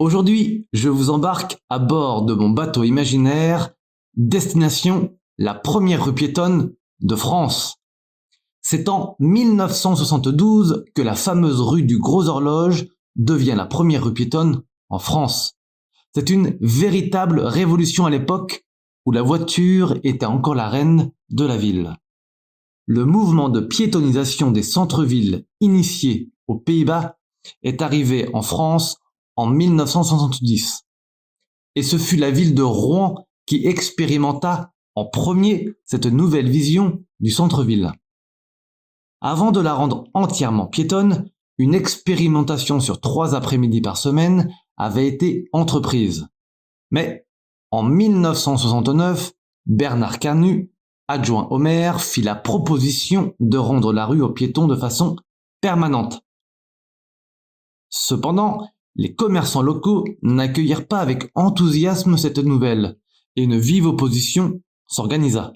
Aujourd'hui, je vous embarque à bord de mon bateau imaginaire, destination la première rue piétonne de France. C'est en 1972 que la fameuse rue du Gros Horloge devient la première rue piétonne en France. C'est une véritable révolution à l'époque où la voiture était encore la reine de la ville. Le mouvement de piétonisation des centres-villes initié aux Pays-Bas est arrivé en France en 1970. Et ce fut la ville de Rouen qui expérimenta en premier cette nouvelle vision du centre-ville. Avant de la rendre entièrement piétonne, une expérimentation sur 3 après-midi par semaine avait été entreprise. Mais en 1969, Bernard Canut, adjoint au maire, fit la proposition de rendre la rue aux piétons de façon permanente. Cependant, les commerçants locaux n'accueillirent pas avec enthousiasme cette nouvelle, et une vive opposition s'organisa.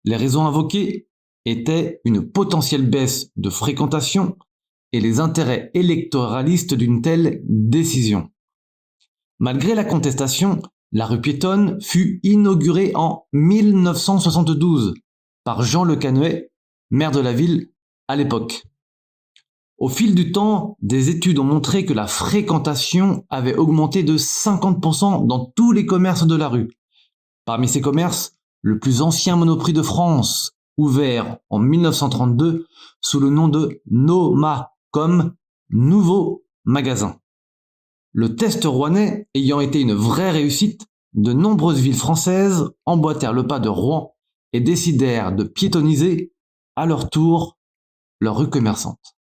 Les raisons invoquées étaient une potentielle baisse de fréquentation et les intérêts électoralistes d'une telle décision. Malgré la contestation, la rue piétonne fut inaugurée en 1972 par Jean Le Canuet, maire de la ville à l'époque. Au fil du temps, des études ont montré que la fréquentation avait augmenté de 50% dans tous les commerces de la rue. Parmi ces commerces, le plus ancien Monoprix de France, ouvert en 1932 sous le nom de Noma, comme nouveau magasin. Le test rouennais ayant été une vraie réussite, de nombreuses villes françaises emboîtèrent le pas de Rouen et décidèrent de piétoniser à leur tour leurs rues commerçantes.